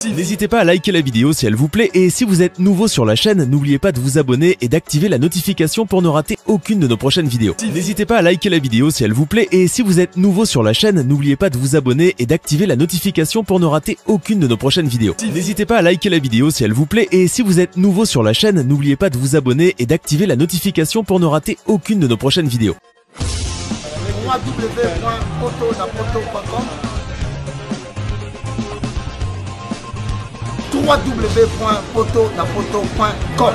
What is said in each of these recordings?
N'hésitez pas à liker la vidéo si elle vous plaît et si vous êtes nouveau sur la chaîne, n'oubliez pas de vous abonner et d'activer la notification pour ne rater aucune de nos prochaines vidéos. N'hésitez pas à liker la vidéo si elle vous plaît et si vous êtes nouveau sur la chaîne, n'oubliez pas de vous abonner et d'activer la notification pour ne rater aucune de nos prochaines vidéos. N'hésitez pas à liker la vidéo si elle vous plaît et si vous êtes nouveau sur la chaîne, n'oubliez pas de vous abonner et d'activer la notification pour ne rater aucune de nos prochaines vidéos. www.potonapoto.com.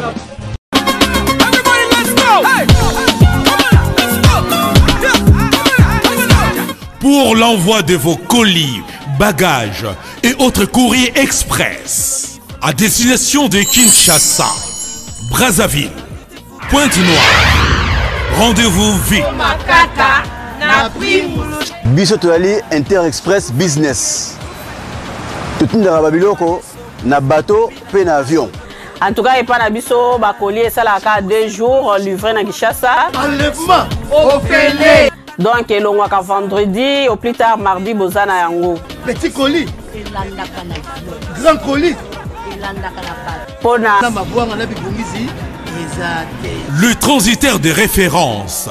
Pour l'envoi de vos colis, bagages et autres courriers express à destination de Kinshasa, Brazzaville, Pointe-Noire, rendez-vous vite. Biso toali Inter-Express Business. Tout na babiloko na bateau pe na avion. En tout cas, il n'y a pas de colis, ça a 2 jours livré dans Kinshasa. Enlèvement au Félé. Donc, il y a vendredi, au plus tard mardi, Bozana Yango. Petit colis. Grand colis. Le transitaire de référence.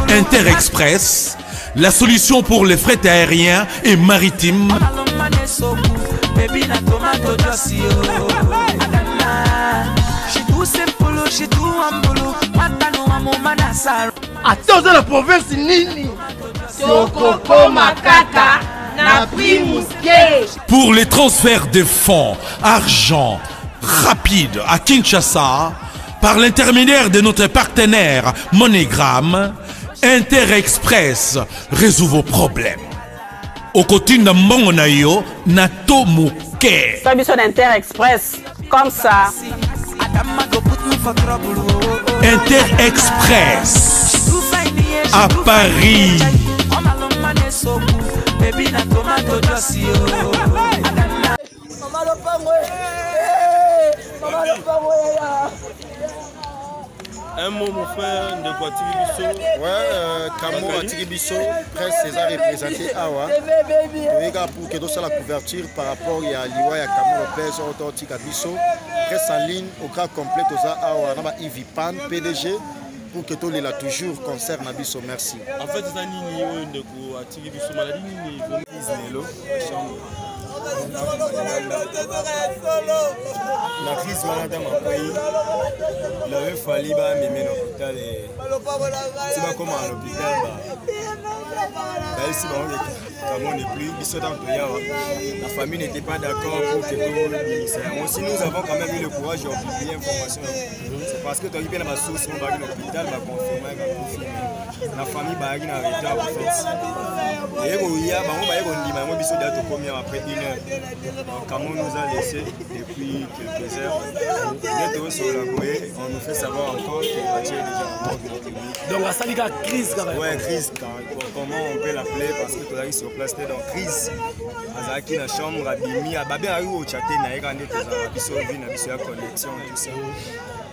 Inter-Express, la solution pour les frais aériens et maritimes. Attends, dans la province Nini. Pour les transferts de fonds, argent rapide à Kinshasa, par l'intermédiaire de notre partenaire MoneyGram, Inter-Express résout vos problèmes. Au côté de Mbongonayo, Nato Mouké. Solution Inter-Express, comme ça. Inter-Express à Paris. Un mot mon frère de quoi Tiribiso. Ouais, Camo à Tiribiso, presse César représenté Awa. Pour que ça la couverture par rapport à l'Iwa et Camo Lopez, Auto Tikabiso. Presse en ligne au cas complet aux Awa, Naba Ivipan, PDG. Pour que tout les toujours concert Nabiso, merci. En fait, c'est un nini de quoi Tiribiso maladie nini la crise malade dans mon pays, il avait fallu m'aimer l'hôpital et c'est pas comme à l'hôpital. Ici, on n'est plus, la famille n'était pas d'accord pour que tout aussi nous avons quand même eu le courage de publier l'information. C'est parce que tu as eu ma source, mon bagage l'hôpital va confirmer, la famille va arrêter en fait. Et il y a après 1 heure. Comment nous a laissé depuis quelques heures. Bientôt sur la Goé, on nous fait savoir encore que le bâtiment est déjà en mode. Donc, ça dit crise quand même. Ouais, crise, comment on peut l'appeler parce que tu as sur place, dans crise. Azaki la chambre, Abimi, Ababé a eu au château, Naïga, Naïga, connexion, tout ça.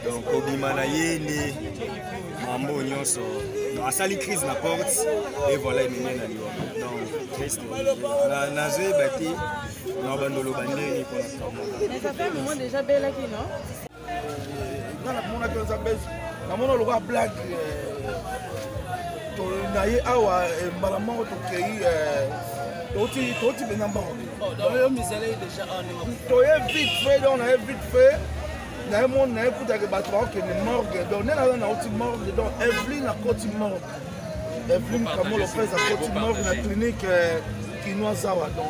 Donc, Obimanaye, les mambo, Nyonso. Donc, à sali crise la porte, et voilà, il mène à Lyon. Donc, crise, la Nazé, Baki, Nabandolo Bandé, ça fait un moment déjà belle là, non? Dans la blague, naye awa malama tokei toti benamba toye vite fait donc on a vite fait naye mon naye kutaka bato bakende morgue donc nena na oti morgue donc Evelyne na koti morgue Evelyne Camo Lopez a koti morgue na clinique Kinoise awa donc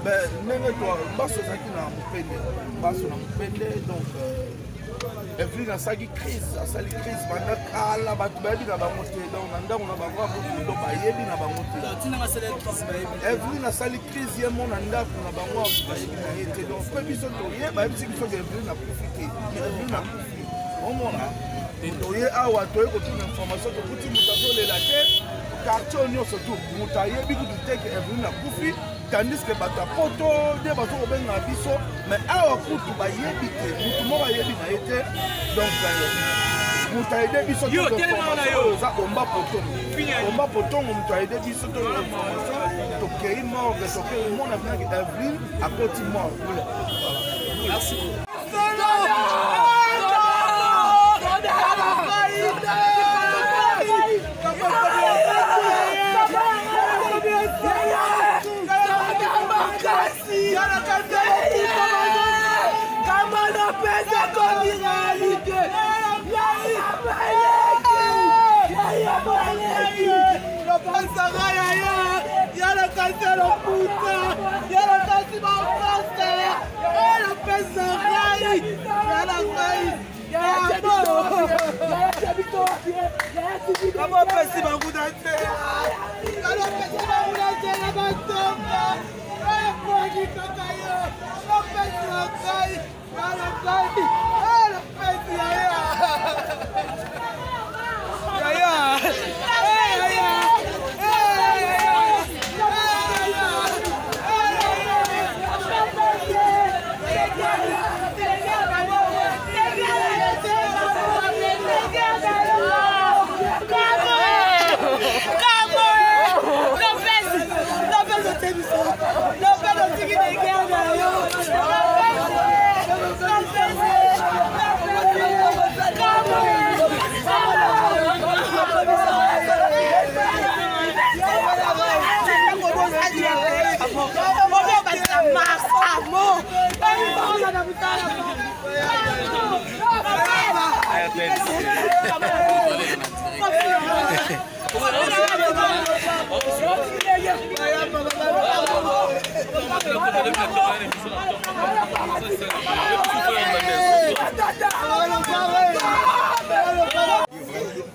ben ndenge to baso ezalaki na mopende baso na mopende donc Evelyne asali crise banda kala bato bayebi na bango te donc na ndako na bango abudo bayebi na bango te Evelyne asali crise ye mo na ndako na bango bayebi na ye te donc mpe biso toyeba yebisi biso ke Evelyne akufi te Evelyne akufi omona toye awa toye kotuna information tokuti moto azolela te quartier nyonso tu moto ayebi kutu te ke Evelyne akufi tandis ke bato ya poto nde bazokobenga biso mais awa kutu bayebi te motu moko ayebi na ye te donc moto ayede biso oza omba potongo moto ayede biso to information tokei morgue tokei omona vinaki Evelyne akoti morgue. Merci.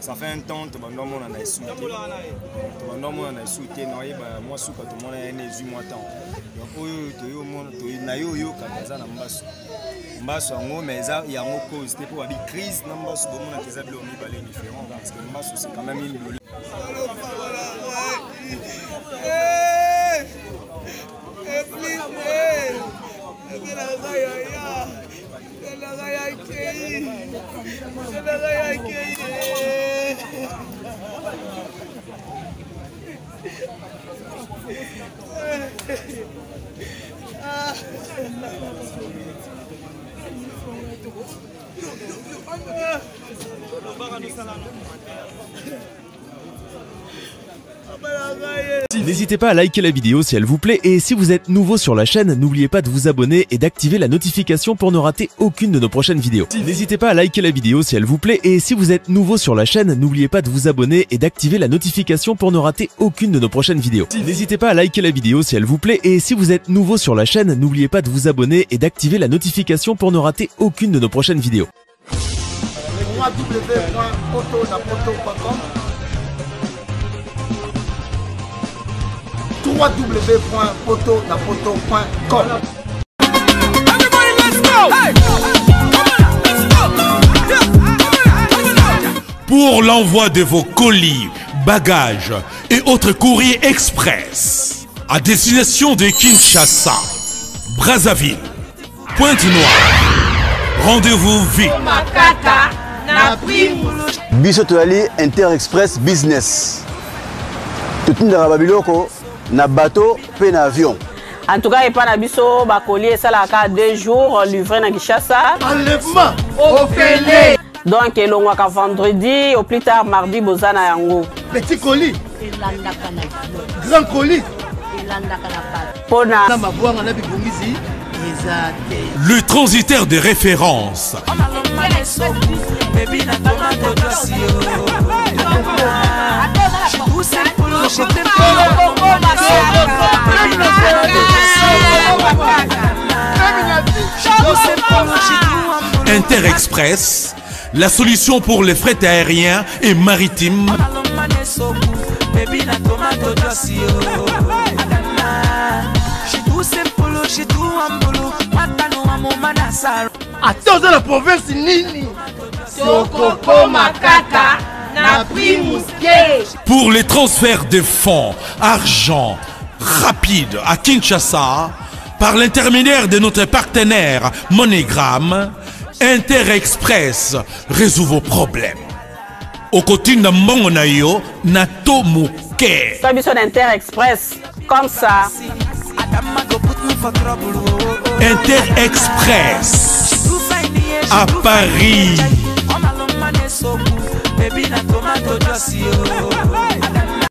Ça fait un temps que on a souhaité. On a souhaité moi sous quand on a 18 mois temps. Donc yo kaza na mbaso. Mbaso ngo mais il y a une cause c'était pour une crise na mbaso bon na keza bilo mi balé différent parce que mbaso c'est quand même une N'hésitez pas à liker la vidéo si elle vous plaît et si vous êtes nouveau sur la chaîne, n'oubliez pas de vous abonner et d'activer la notification pour ne rater aucune de nos prochaines vidéos. N'hésitez pas à liker la vidéo si elle vous plaît et si vous êtes nouveau sur la chaîne, n'oubliez pas de vous abonner et d'activer la notification pour ne rater aucune de nos prochaines vidéos. N'hésitez pas à liker la vidéo si elle vous plaît et si vous êtes nouveau sur la chaîne, n'oubliez pas de vous abonner et d'activer la notification pour ne rater aucune de nos prochaines vidéos. www.potonapoto.com. Pour l'envoi de vos colis, bagages et autres courriers express à destination de Kinshasa, Brazzaville, Pointe-Noire, rendez-vous vite. Biso toali Inter-Express Business. Tout Rababiloko na bateau pe na avion. En tout cas, il n'y a pas de bakoli ça la 2 jours livré dans Kinshasa. Enlèvement au Félé. Donc, il y a vendredi, au plus tard mardi, Bozana Yango. Petit colis. Grand colis. Le transitaire de référence. Inter-Express, la solution pour les frais aériens et maritimes. Attends, la province nini. Tokoko Makaka na prix Mousquet. Pour les transferts de fonds, argent rapide à Kinshasa, par l'intermédiaire de notre partenaire MoneyGram, Interexpress résout vos problèmes. Au côté de Mongonayo, Nato Mouké. Sabiso d'Interexpress, comme ça. Interexpress à Paris.